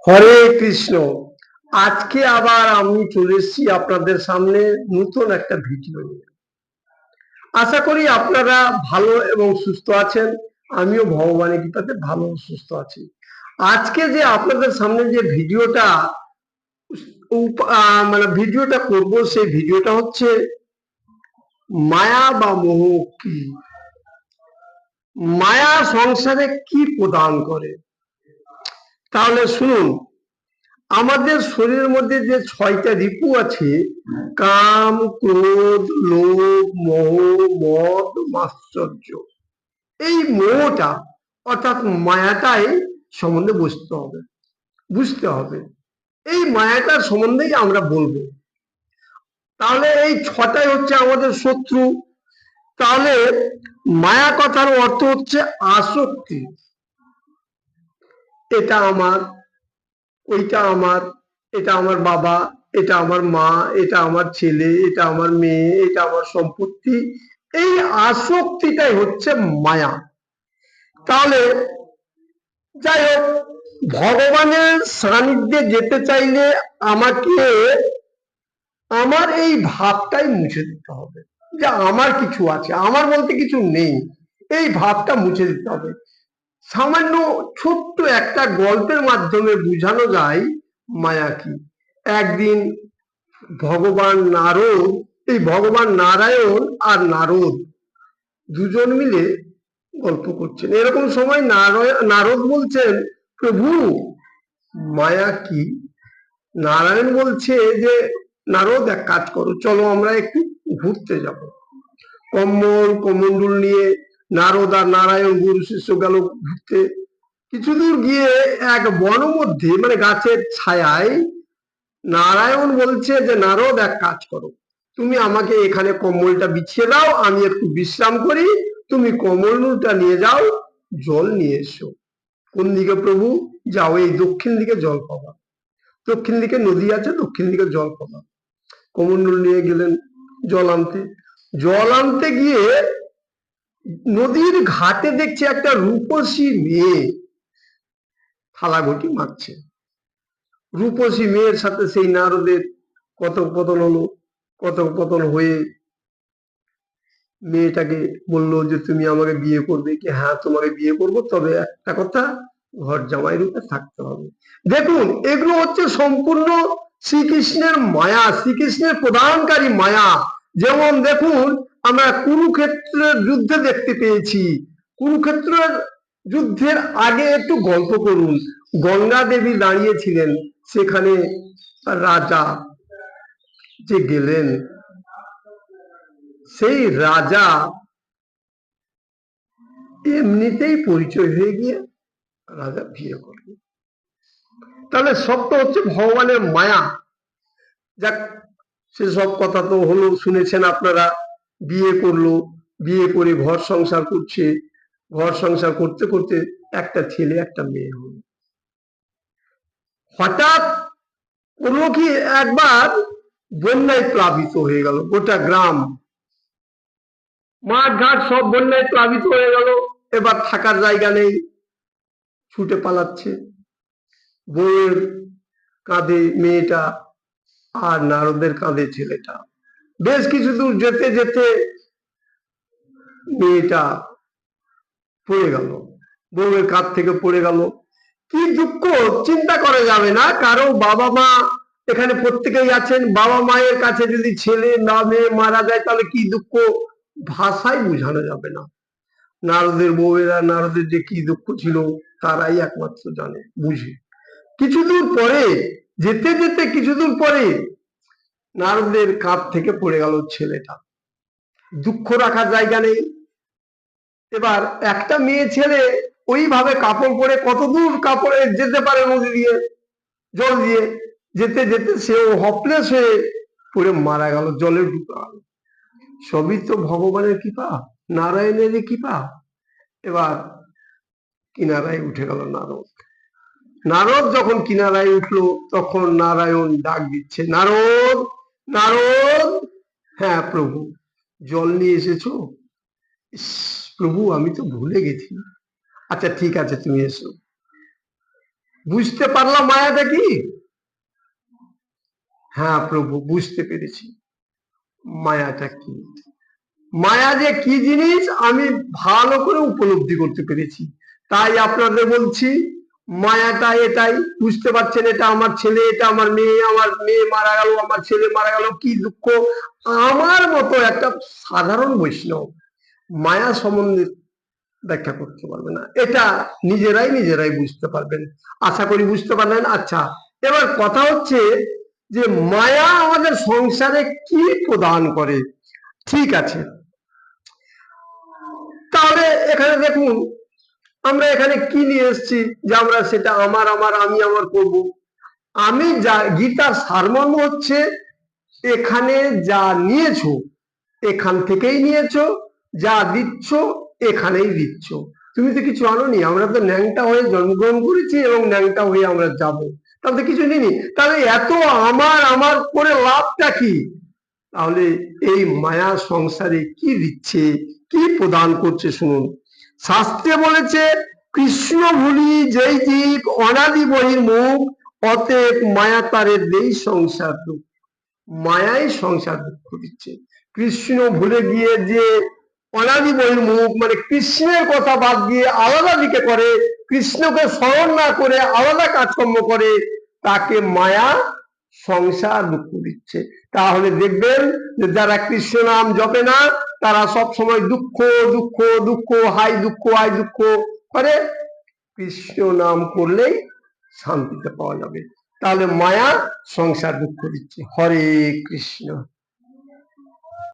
হরে কৃষ্ণ। আজকে আবার আমি চলে এসেছি আপনাদের সামনে নতুন একটা ভিডিও নিয়ে। আশা করি আপনারা ভালো এবং সুস্থ আছেন। আমিও ভগবানের কৃপাতে ভালো ও সুস্থ আছি। আজকে যে আপনাদের সামনে যে ভিডিওটা ভিডিওটা করব, সেই ভিডিওটা হচ্ছে মায়া বা মোহ কি, মায়া সংসারে কি প্রদান করে। তাহলে শুনুন, আমাদের শরীরের মধ্যে যে 6টা রিপু আছে, কাম, ক্রোধ, লোভ, মোহ, মদ, মাৎসর্য, এই মোহটা অর্থাৎ মায়াটাই সম্বন্ধে বুঝতে হবে। এই মায়াটার সম্বন্ধেই আমরা বলবো। তাহলে এই 6টাই হচ্ছে আমাদের শত্রু। তাহলে মায়া কথার অর্থ হচ্ছে আসক্তি। এটা আমার, ওইটা আমার, এটা আমার বাবা, এটা আমার মা, এটা আমার ছেলে, এটা আমার মেয়ে, এটা আমার সম্পত্তি। এই আসক্তিটাই হচ্ছে মায়া। তাহলে যাই হোক, ভগবানের সান্নিধ্যে যেতে চাইলে আমাকে আমার এই ভাবটাই মুছে দিতে হবে যে আমার কিছু আছে, আমার বলতে কিছু নেই। এই ভাবটা মুছে দিতে হবে। সামান্য ছোট্ট একটা গল্পের মাধ্যমে বোঝানো যায় মায়া কি। একদিন ভগবান নারায়ণ আর নারদ দুজন মিলে গল্প করছেন। এরকম সময় নারদ বলছেন, প্রভু মায়া কি? নারায়ণ বলছে যে, নারদ এক কাজ করো, চলো আমরা একটু ঘুরতে যাব। কমণ্ডল নিয়ে নারদ আর নারায়ণ গুরু শিষ্য গেল ঘুরতে। কিছু দূর গিয়ে এক বন মধ্যে গাছের ছায়ায় নারায়ণ বলছে যে, নারদ এক কাজ করো, তুমি আমাকে এখানে কম্বলটা বিছিয়ে দাও, আমি একটু বিশ্রাম করি, তুমি কমণ্ডলটা নিয়ে যাও, জল নিয়ে এসো। কোন দিকে প্রভু? যাও, এই দক্ষিণ দিকে জল পাবা, দক্ষিণ দিকে নদী আছে, দক্ষিণ দিকে জল পাবা। কমণ্ডল নিয়ে গেলেন জল আনতে গিয়ে নদীর ঘাটে দেখছে একটা রূপসী মেয়ে থালা ঘটি মারছে। রূপসী মেয়ের সাথে সেই নারদের কথোপকথন হয়ে মেয়েটাকে বললো যে, তুমি আমাকে বিয়ে করবে কি? হ্যাঁ, তোমাকে বিয়ে করব, তবে একটা কথা, ঘর জামাই রূপে থাকতে হবে। দেখুন, এগুলো হচ্ছে সম্পূর্ণ শ্রীকৃষ্ণের মায়া, শ্রীকৃষ্ণের প্রদানকারী মায়া। যেমন দেখুন, আমরা কুরুক্ষেত্রের যুদ্ধে দেখতে পেয়েছি। কুরুক্ষেত্রের যুদ্ধের আগে একটু গল্প করুন। গঙ্গা দেবী দাঁড়িয়েছিলেন, সেখানে রাজা যে গেলেন, সেই রাজা এমনিতেই পরিচয় হয়ে গিয়ে রাজা বিয়ে করলেন। তাহলে সবটা হচ্ছে ভগবানের মায়া। যাক, সেসব কথা তো হলো, শুনেছেন আপনারা। বিয়ে করলো, বিয়ে করে ঘর সংসার করছে, ঘর সংসার করতে করতে একটা ছেলে একটা মেয়ে হলো। হঠাৎ করলো কি, একবার বন্যায় প্লাবিত হয়ে গেল গোটা গ্রাম, মাঠ ঘাট সব বন্যায় প্লাবিত হয়ে গেল। এবার থাকার জায়গা নেই, ছুটে পালাচ্ছে। বউয়ের কাঁধে মেয়েটা, আর নারদের কাঁধে ছেলেটা। বেশ কিছু দূর যেতে যেতে মেয়েটা পড়ে গেল, বউয়ের কাঁধ থেকে পড়ে গেল। কি দুঃখ, চিন্তা করা যাবে না। কারো বাবা মা এখানে প্রত্যেকেই আছেন, বাবা মায়ের কাছে যদি ছেলে না মেয়ে মারা যায়, তাহলে কি দুঃখ ভাষায় বোঝানো যাবে না। নারদের বউয়েরা, নারদের যে কি দুঃখ ছিল, তারাই একমাত্র জানে, বুঝে। কিছু দূর পরে, যেতে যেতে কিছু দূর পরে, নারদের কাঁধ থেকে পড়ে গেল ছেলেটা। দুঃখ রাখার জায়গা নেই। এবার একটা মেয়ে ছেলে ওইভাবে কাপড় পরে কত দূর কাপড়ে যেতে পারে, নদী দিয়ে, জল দিয়ে। যেতে যেতে সেও হপলেস হয়ে পড়ে মারা গেল, জলে ডুবে গেল। সবই তো ভগবানের কৃপা, নারায়ণের কৃপা। এবার কিনারায় উঠে গেল নারদ। নারদ যখন কিনারায় উঠলো, তখন নারায়ণ ডাক দিচ্ছে, নারদ, নারদ। হ্যাঁ প্রভু, জল নিয়ে এসেছো? প্রভু, আমি তো ভুলে গেছি। আচ্ছা ঠিক আছে, তুমি এসো। বুঝতে পারলাম মায়াটা কি? হ্যাঁ প্রভু, বুঝতে পেরেছি মায়াটা কি। মায়া যে কি জিনিস আমি ভালো করে উপলব্ধি করতে পেরেছি, তাই আপনাদের বলছি মায়াটা এটাই। বুঝতে পারছেন, এটা আমার ছেলে, এটা আমার মেয়ে মারা গেল, আমার ছেলে মারা গেল, কি দুঃখ। আমার মতো একটা সাধারণ বৈষ্ণব মায়া সম্বন্ধে ব্যাখ্যা করতে পারবে না, এটা নিজেরাই বুঝতে পারবেন। আশা করি বুঝতে পারলেন। আচ্ছা, এবার কথা হচ্ছে যে মায়া আমাদের সংসারে কি প্রদান করে। ঠিক আছে, তাহলে এখানে দেখুন আমরা এখানে কি নিয়ে এসেছি, যে আমরা সেটা আমার আমার আমি আমার করব। আমি যা গীতার সারমর্ম হচ্ছে, এখানে যা নিয়েছো এখান থেকেই নিয়েছো, যা দিচ্ছ এখানেই দিচ্ছ। তুমি তো কিছু আনোনি, আমরা তো ন্যাংটা হয়ে জন্মগ্রহণ করেছি এবং ন্যাংটা হয়ে আমরা যাব, তাহলে তো কিছু নিনি। তাহলে এত আমার আমার করে লাভটা কি? তাহলে এই মায়া সংসারে কি দিচ্ছে, কি প্রদান করছে শুনুন। শাস্ত্রে বলেছে, কৃষ্ণ ভুলি যেই জীব অনাদি বহির্মুখ, অতএব মায়া তারের দেই সংসার দুঃখ। মায়াই সংসার দুঃখ দিচ্ছে। কৃষ্ণ ভুলে গিয়ে যে অনাদি বহির্মুখ, মানে কৃষ্ণের কথা বাদ দিয়ে আলাদা দিকে করে, কৃষ্ণকে স্মরণ না করে আলাদা কাজকর্ম করে, তাকে মায়া সংসার দুঃখ দিচ্ছে। তাহলে দেখবেন যে যারা কৃষ্ণ নাম জপে না, তারা সব সময় দুঃখ দুঃখ দুঃখ, হাই দুঃখ হাই দুঃখ করে। কৃষ্ণ নাম করলেই শান্তিতে পাওয়া যাবে। তাহলে মায়া সংসার দুঃখ দিচ্ছে। হরে কৃষ্ণ।